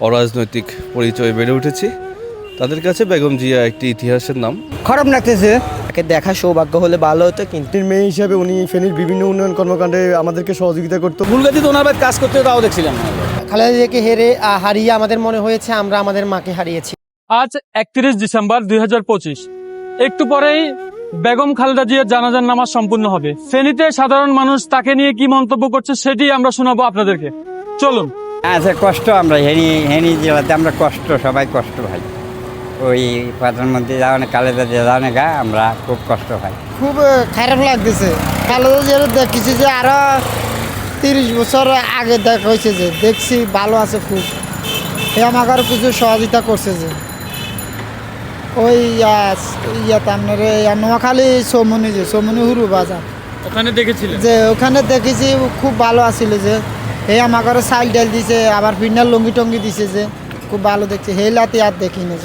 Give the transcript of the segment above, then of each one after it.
অরাজনৈতিক পরিচয়ে বেড়ে উঠেছি। তাদের কাছে বেগম জিয়া একটি ইতিহাসের নাম। খারাপ লাগতেছে, তাকে দেখা সৌভাগ্য হলে ভালো হতো, কিন্তু মেয়ে হিসাবে উনি ফেনীর বিভিন্ন উন্নয়ন কর্মকাণ্ডে আমাদেরকে সহযোগিতা করতো। মূলগাতি তো ওনার বাড়ি কাজ করতে তাও দেখছিলাম না। খালেদা জিয়াকে হারিয়ে আমাদের মনে হয়েছে আমরা আমাদের মাকে হারিয়েছি। আজ 31 ডিসেম্বর 2025, একটু পরেই বেগম খালেদা জিয়ার জানাজার নামাজ সম্পূর্ণ হবে। ফেনীতে সাধারণ মানুষ তাকে নিয়ে কি মন্তব্য করছে সেটি আমরা শোনাবো আপনাদেরকে। চলুন। আচ্ছা, কষ্ট আমরা হেনি জেলাতে আমরা কষ্ট, সবাই কষ্ট ভাই। ওই প্রধানমন্ত্রী যাওয়ানে খালেদা জিয়া যাওয়ানে গা আমরা খুব কষ্ট পাই। খুব খারাপ লাগতেছে। খালেদা জিয়ার দেখেছি যে আরো 30 বছর আগে দেখা হয়েছে, যে দেখছি ভালো আছে খুব। আমাকে আরো কিছু সহযোগিতা করছে, যে ওই ইয়াতে আপনার নোয়াখালী সৌমনি হুরু বাজার ওখানে দেখেছিলেন যে ওখানে দেখেছি খুব ভালো আছিল, যে আমাকে আরো চাল ডাল দিছে, আবার ফিনার লঙ্গি টঙ্গি দিছে, যে খুব ভালো দেখছে। হেলাতে আর দেখি না।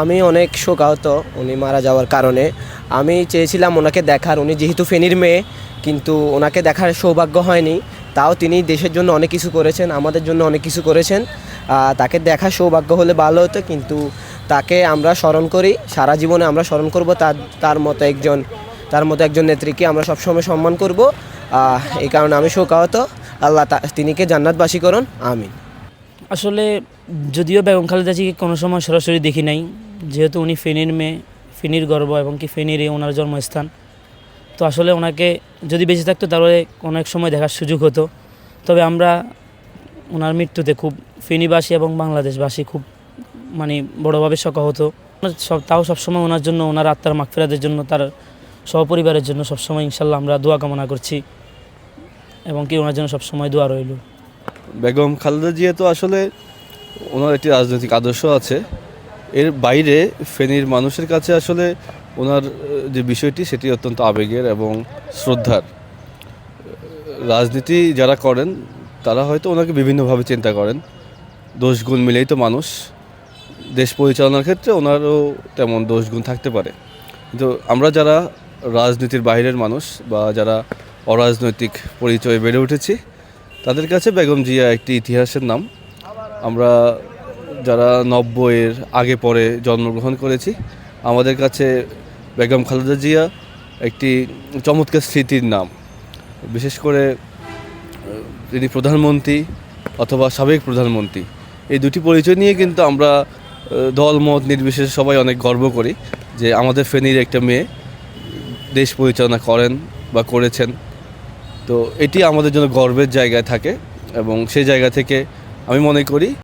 আমি অনেক শোকাহত উনি মারা যাওয়ার কারণে। আমি চেয়েছিলাম ওনাকে দেখার, উনি যেহেতু ফেনীর মেয়ে, কিন্তু ওনাকে দেখার সৌভাগ্য হয়নি। তাও তিনি দেশের জন্য অনেক কিছু করেছেন, আমাদের জন্য অনেক কিছু করেছেন। তাকে দেখার সৌভাগ্য হলে ভালো হতো, কিন্তু তাকে আমরা স্মরণ করি, সারা জীবনে আমরা স্মরণ করব। তার মতো একজন নেত্রীকে আমরা সবসময় সম্মান করব। এই কারণে আমি শোকাহত। আল্লাহ তিনিকে জান্নাতবাসী করুন, আমিন। আসলে যদিও বেগম খালেদা জিয়াকে কোনো সময় সরাসরি দেখি নাই, যেহেতু উনি ফেনীর মেয়ে, ফেনীর গর্ব, এবং কি ফেনীরই ওনার জন্মস্থান। তো আসলে ওনাকে যদি বেঁচে থাকতো তাহলে অনেক সময় দেখার সুযোগ হতো। তবে আমরা ওনার মৃত্যুতে খুব ফেনীবাসী এবং বাংলাদেশবাসী খুব বড়োভাবে শোকাহত। তাও সবসময় ওনার জন্য, ওনার আত্মার মাগফিরাতের জন্য, তার সহপরিবারের জন্য সবসময় ইনশাল্লাহ আমরা দোয়া কামনা করছি, এবং কি ওনার জন্য সবসময় দোয়া রইল। বেগম খালেদা জিয়া তো আসলে ওনার একটি রাজনৈতিক আদর্শ আছে, এর বাইরে ফেনীর মানুষের কাছে আসলে ওনার যে বিষয়টি সেটি অত্যন্ত আবেগের এবং শ্রদ্ধার। রাজনীতি যারা করেন তারা হয়তো ওনাকে বিভিন্নভাবে চিন্তা করেন, দোষগুণ মিলেই তো মানুষ। দেশ পরিচালনার ক্ষেত্রে ওনারও তেমন দোষগুণ থাকতে পারে, কিন্তু আমরা যারা রাজনীতির বাইরের মানুষ বা যারা অরাজনৈতিক পরিচয়ে বেড়ে উঠেছি, তাদের কাছে বেগম জিয়া একটি ইতিহাসের নাম। আমরা যারা 90-এর আগে পরে জন্মগ্রহণ করেছি, আমাদের কাছে বেগম খালেদা জিয়া একটি চমৎকার স্মৃতির নাম। বিশেষ করে তিনি প্রধানমন্ত্রী অথবা সাবেক প্রধানমন্ত্রী, এই দুটি পরিচয় নিয়ে কিন্তু আমরা দলমত নির্বিশেষে সবাই অনেক গর্ব করি যে আমাদের ফেনীর একটা মেয়ে দেশ পরিচালনা করেন বা করেছেন। তো এটি আমাদের জন্য গর্বের জায়গায় থাকে, এবং সেই জায়গা থেকে আমি মনে করি